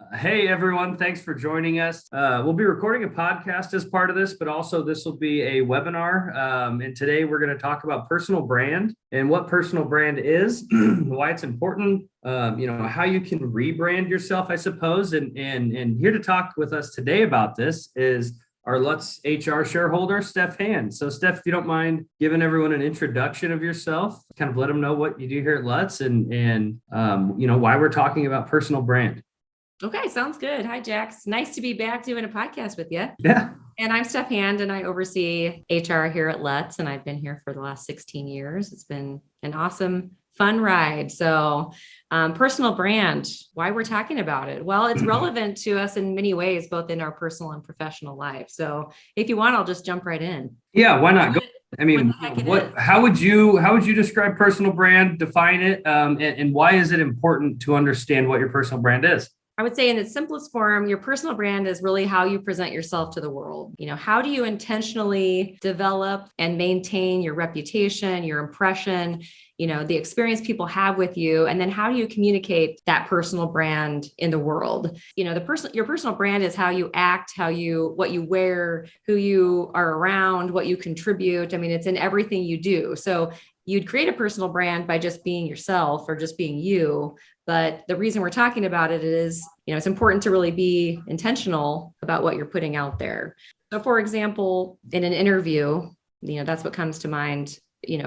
Hey everyone, thanks for joining us. We'll be recording a podcast as part of this, but also this will be a webinar. And today we're going to talk about personal brand and what personal brand is, why it's important, how you can rebrand yourself, I suppose. And here to talk with us today about this is our Lutz HR shareholder, Steph Hand. So Steph, if you don't mind giving everyone an introduction of yourself, kind of let them know what you do here at Lutz and why we're talking about personal brand. Okay, sounds good. Hi, Jack. It's nice to be back doing a podcast with you. Yeah. And I'm Steph Hand, and I oversee HR here at Lutz, and I've been here for the last 16 years. It's been an awesome, fun ride. So personal brand, why we're talking about it? Well, it's relevant to us in many ways, both in our personal and professional life. So if you want, I'll just jump right in. Yeah, why not? Go. I mean, how would you describe personal brand, define it, and why is it important to understand what your personal brand is? I would say in its simplest form, your personal brand is really how you present yourself to the world. How do you intentionally develop and maintain your reputation, your impression, the experience people have with you, and then how do you communicate that personal brand in the world? Your personal brand is how you act, what you wear, who you are around, what you contribute. I mean, it's in everything you do. So you'd create a personal brand by just being yourself or just being you. But the reason we're talking about it is, it's important to really be intentional about what you're putting out there. So for example, in an interview, that's what comes to mind,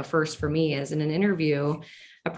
first for me is in an interview,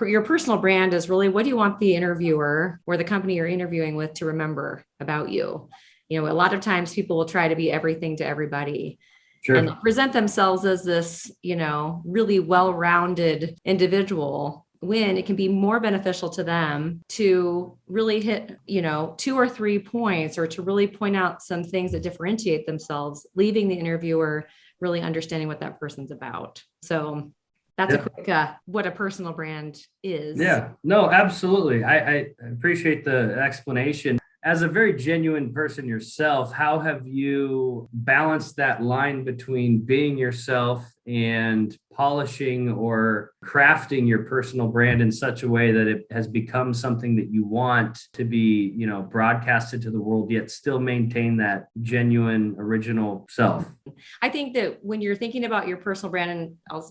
your personal brand is really, what do you want the interviewer or the company you're interviewing with to remember about you? A lot of times people will try to be everything to everybody. Sure. And present themselves as this, really well-rounded individual, when it can be more beneficial to them to really hit, 2 or 3 points, or to really point out some things that differentiate themselves, leaving the interviewer really understanding what that person's about. So that's a quick, what a personal brand is. Yeah, no, absolutely. I appreciate the explanation. As a very genuine person yourself, how have you balanced that line between being yourself and polishing or crafting your personal brand in such a way that it has become something that you want to be, broadcasted to the world, yet still maintain that genuine, original self? I think that when you're thinking about your personal brand, and I'll,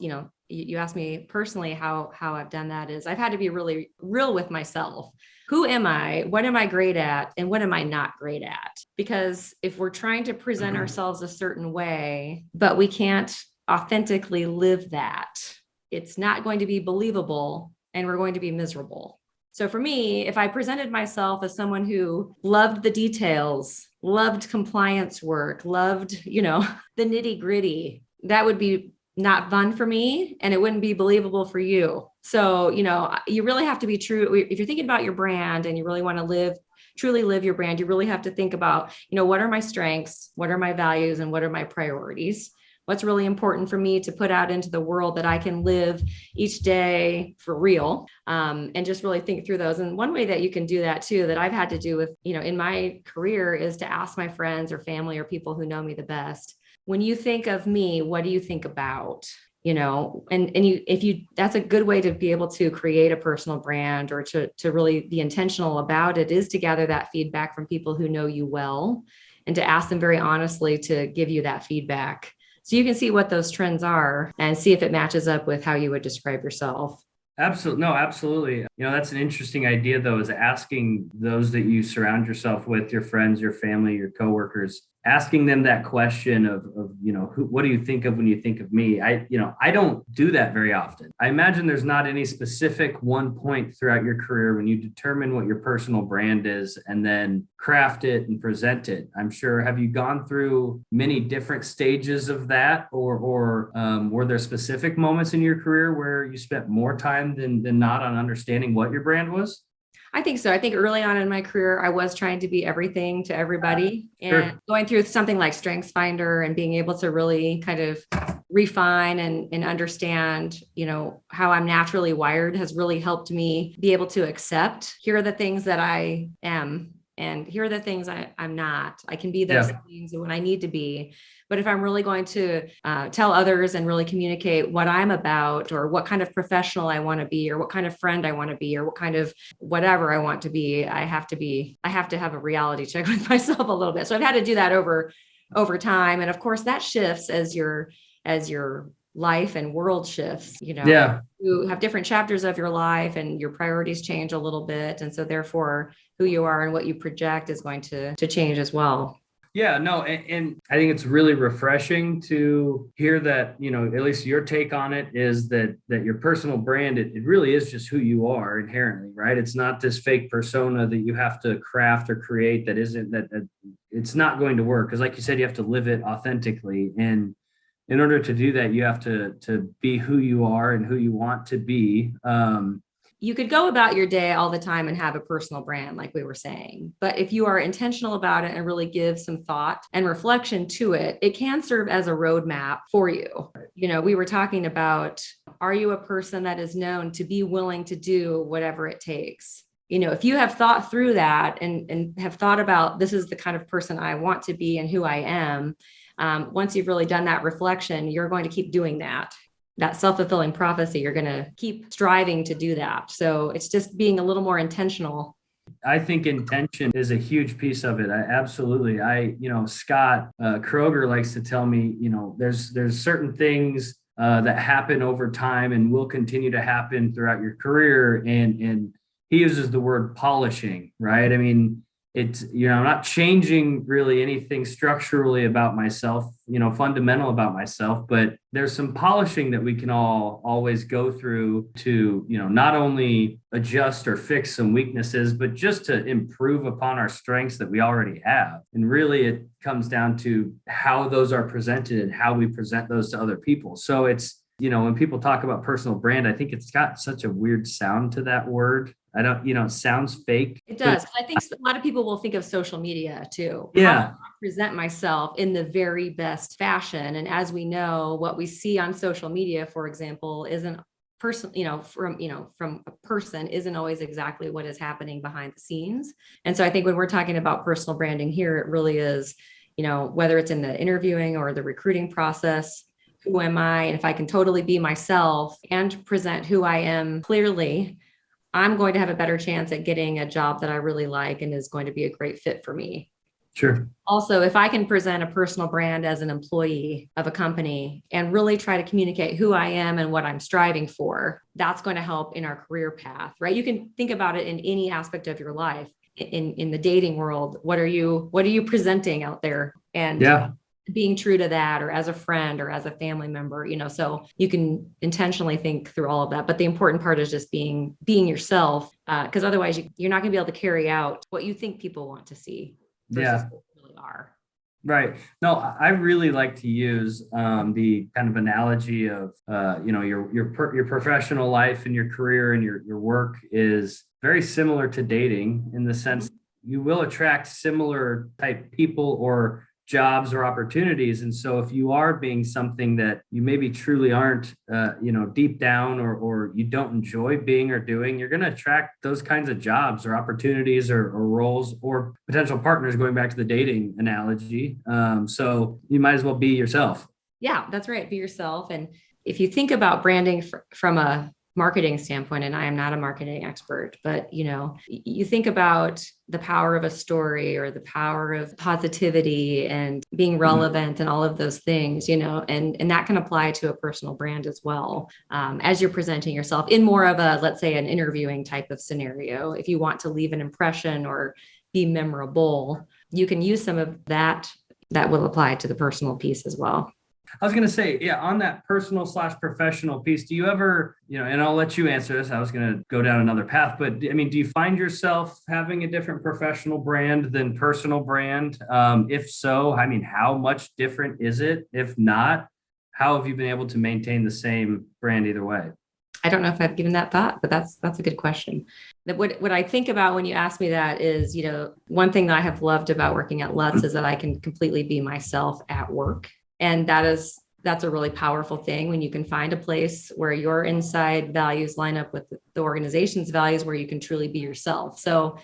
you asked me personally how I've done that, is I've had to be really real with myself. Who am I? What am I great at? And what am I not great at? Because if we're trying to present ourselves a certain way, but we can't authentically live that, it's not going to be believable and we're going to be miserable. So for me, if I presented myself as someone who loved the details, loved compliance work, loved, the nitty gritty, that would be not fun for me, and it wouldn't be believable for you. So, you really have to be true. If you're thinking about your brand and you really want to truly live your brand, you really have to think about, what are my strengths? What are my values? And what are my priorities? What's really important for me to put out into the world that I can live each day for real, and just really think through those. And one way that you can do that too, that I've had to do with, in my career, is to ask my friends or family or people who know me the best, when you think of me, what do you think about? That's a good way to be able to create a personal brand, or to really be intentional about it, is to gather that feedback from people who know you well, and to ask them very honestly to give you that feedback. So you can see what those trends are and see if it matches up with how you would describe yourself. Absolutely. No, absolutely. That's an interesting idea, though, is asking those that you surround yourself with, your friends, your family, your coworkers, asking them that question of what do you think of when you think of me? I don't do that very often. I imagine there's not any specific one point throughout your career when you determine what your personal brand is and then craft it and present it. I'm sure, have you gone through many different stages of that, or were there specific moments in your career where you spent more time than not on understanding what your brand was? I think so. I think early on in my career, I was trying to be everything to everybody, and going through something like StrengthsFinder and being able to really kind of refine and understand, how I'm naturally wired has really helped me be able to accept, here are the things that I am, And here are the things I'm not. I can be those things when I need to be. But if I'm really going to tell others and really communicate what I'm about, or what kind of professional I want to be, or what kind of friend I want to be, or what kind of whatever I want to be, I have to have a reality check with myself a little bit. So I've had to do that over time. And of course that shifts as your life and world shifts. You have different chapters of your life and your priorities change a little bit. And so therefore who you are and what you project is going to change as well. Yeah, no, and I think it's really refreshing to hear that, at least your take on it is that your personal brand, it really is just who you are inherently, right? It's not this fake persona that you have to craft or create that it's not going to work. Because like you said, you have to live it authentically. And in order to do that, you have to be who you are and who you want to be. You could go about your day all the time and have a personal brand, like we were saying. But if you are intentional about it and really give some thought and reflection to it, it can serve as a roadmap for you. We were talking about, are you a person that is known to be willing to do whatever it takes? If you have thought through that and have thought about, this is the kind of person I want to be and who I am, once you've really done that reflection, you're going to keep doing that self-fulfilling prophecy. You're going to keep striving to do that. So it's just being a little more intentional. I think intention is a huge piece of it. Absolutely. Scott Kroger likes to tell me, there's certain things that happen over time and will continue to happen throughout your career. And he uses the word polishing, right? I mean, it's, I'm not changing really anything structurally about myself, fundamental about myself, but there's some polishing that we can all always go through to, not only adjust or fix some weaknesses, but just to improve upon our strengths that we already have. And really it comes down to how those are presented and how we present those to other people. So it's, when people talk about personal brand, I think it's got such a weird sound to that word. I don't, it sounds fake. It does. I think a lot of people will think of social media too. Yeah. How do I present myself in the very best fashion? And as we know, what we see on social media, for example, isn't from a person isn't always exactly what is happening behind the scenes. And so I think when we're talking about personal branding here, it really is, whether it's in the interviewing or the recruiting process, who am I? And if I can totally be myself and present who I am clearly, I'm going to have a better chance at getting a job that I really like and is going to be a great fit for me. Sure. Also, if I can present a personal brand as an employee of a company and really try to communicate who I am and what I'm striving for, that's going to help in our career path, right? You can think about it in any aspect of your life. In the dating world, what are you presenting out there? And being true to that, or as a friend or as a family member, so you can intentionally think through all of that. But the important part is just being yourself, because otherwise you're not going to be able to carry out what you think people want to see versus what you really are. Right. No, I really like to use the kind of analogy of, your professional life and your career and your work is very similar to dating in the sense you will attract similar type people or jobs or opportunities. And so if you are being something that you maybe truly aren't, deep down or you don't enjoy being or doing, you're going to attract those kinds of jobs or opportunities or roles or potential partners, going back to the dating analogy. So you might as well be yourself. Yeah, that's right. Be yourself. And if you think about branding from a marketing standpoint, and I am not a marketing expert, but you think about the power of a story or the power of positivity and being relevant and all of those things, and that can apply to a personal brand as well. As you're presenting yourself in more of a, let's say, an interviewing type of scenario, if you want to leave an impression or be memorable, you can use some of that will apply to the personal piece as well. I was going to say, on that personal/professional piece, do you ever, and I'll let you answer this, I was going to go down another path, but I mean, do you find yourself having a different professional brand than personal brand? If so, I mean, how much different is it? If not, how have you been able to maintain the same brand either way? I don't know if I've given that thought, but that's a good question. What I think about when you ask me that is, one thing that I have loved about working at Lutz is that I can completely be myself at work. And that is that's a really powerful thing when you can find a place where your inside values line up with the organization's values, where you can truly be yourself. So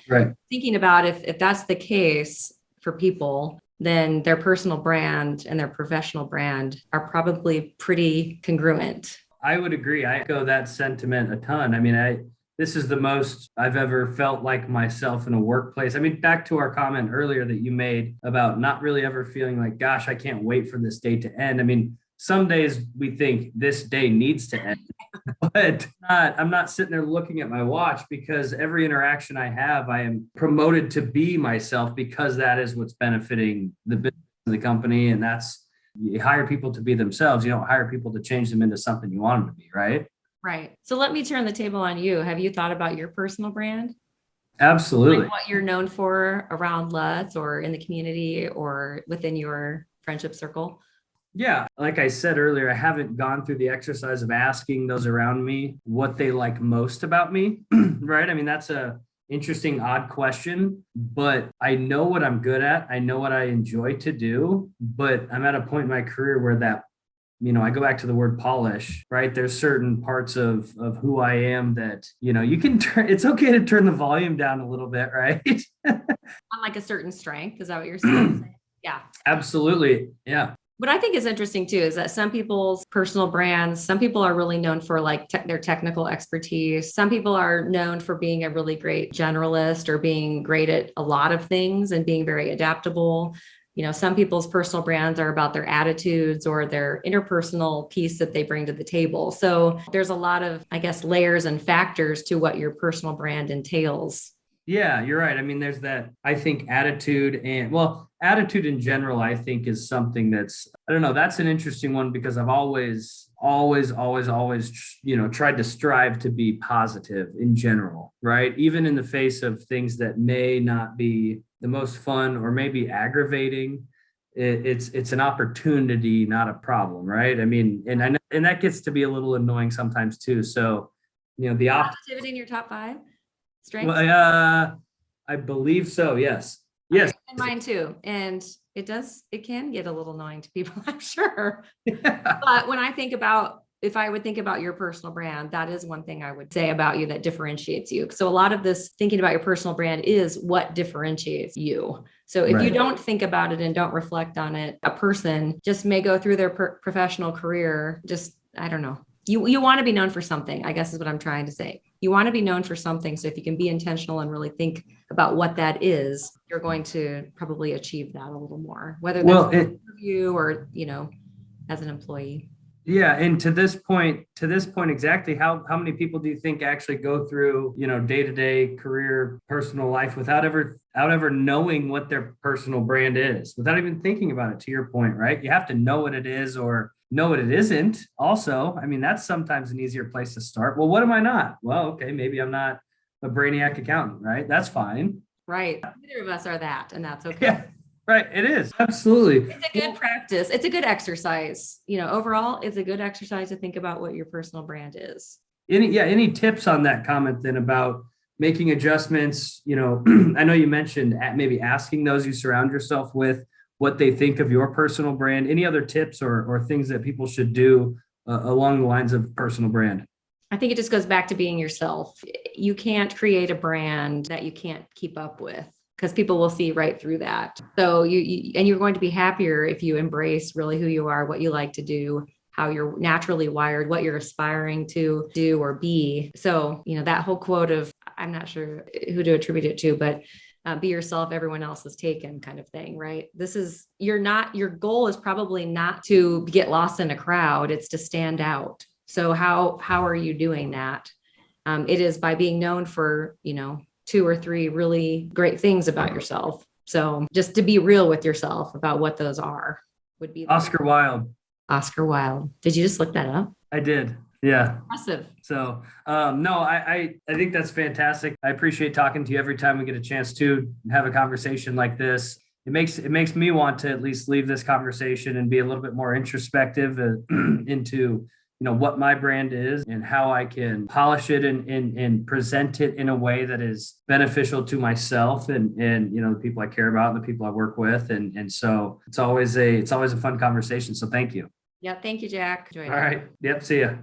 thinking about if that's the case for people, then their personal brand and their professional brand are probably pretty congruent. I would agree. I echo that sentiment a ton. I mean, this is the most I've ever felt like myself in a workplace. I mean, back to our comment earlier that you made about not really ever feeling like, gosh, I can't wait for this day to end. I mean, some days we think this day needs to end, but I'm not sitting there looking at my watch, because every interaction I have, I am promoted to be myself, because that is what's benefiting the business of the company. And that's, you hire people to be themselves. You don't hire people to change them into something you want them to be, right? Right. So let me turn the table on you. Have you thought about your personal brand? Absolutely. Like what you're known for around Lutz or in the community or within your friendship circle? Yeah. Like I said earlier, I haven't gone through the exercise of asking those around me what they like most about me, right? I mean, that's a interesting, odd question, but I know what I'm good at. I know what I enjoy to do, but I'm at a point in my career where that, I go back to the word polish, right? There's certain parts of who I am that, you can turn, it's okay to turn the volume down a little bit, right? On like a certain strength. Is that what you're saying? Yeah. Absolutely. Yeah. What I think is interesting too is that some people's personal brands, some people are really known for like their technical expertise. Some people are known for being a really great generalist or being great at a lot of things and being very adaptable. Some people's personal brands are about their attitudes or their interpersonal piece that they bring to the table. So there's a lot of, I guess, layers and factors to what your personal brand entails. Yeah, you're right. I mean, there's that, I think, attitude attitude in general, I think, is something that's, I don't know, that's an interesting one, because I've always, tried to strive to be positive in general, right? Even in the face of things that may not be the most fun or maybe aggravating, it's an opportunity, not a problem, right? I mean, and I know, and that gets to be a little annoying sometimes too. So, the positivity in your top 5 strengths. Well, I believe so. Yes. Yes. And mine too. And it can get a little annoying to people, I'm sure. Yeah. But when I think about, if I would think about your personal brand, that is one thing I would say about you that differentiates you. So a lot of this thinking about your personal brand is what differentiates you. So if you don't think about it and don't reflect on it, a person just may go through their professional career. I don't know. You want to be known for something, I guess is what I'm trying to say. You want to be known for something. So if you can be intentional and really think about what that is, you're going to probably achieve that a little more, whether that's an interview or, as an employee. Yeah. And to this point, exactly how many people do you think actually go through, day-to-day career, personal life without ever knowing what their personal brand is, without even thinking about it, to your point, right? You have to know what it is or know what it isn't. Also, I mean, that's sometimes an easier place to start. Well, what am I not? Well, okay, maybe I'm not a brainiac accountant, right? That's fine. Right. Neither of us are that, and that's okay. Yeah. Right. It is. Absolutely. It's a good practice. It's a good exercise. Overall, it's a good exercise to think about what your personal brand is. Any tips on that comment then about making adjustments? I know you mentioned maybe asking those you surround yourself with what they think of your personal brand. Any other tips or things that people should do along the lines of personal brand? I think it just goes back to being yourself. You can't create a brand that you can't keep up with, because people will see right through that. So you're going to be happier if you embrace really who you are, what you like to do, how you're naturally wired, what you're aspiring to do or be. So, that whole quote of, I'm not sure who to attribute it to, but be yourself, everyone else is taken kind of thing, right? Your goal is probably not to get lost in a crowd. It's to stand out. So how are you doing that? It is by being known for, 2 or 3 really great things about yourself. So just to be real with yourself about what those are would be. Oscar Wilde. Oscar Wilde. Did you just look that up? I did. Yeah. Impressive. So, no, I think that's fantastic. I appreciate talking to you every time we get a chance to have a conversation like this. It makes me want to at least leave this conversation and be a little bit more introspective into what my brand is and how I can polish it and present it in a way that is beneficial to myself and the people I care about and the people I work with. And so it's always a fun conversation. So thank you. Yeah. Thank you, Jack. Enjoyed All it. right. Yep. See ya.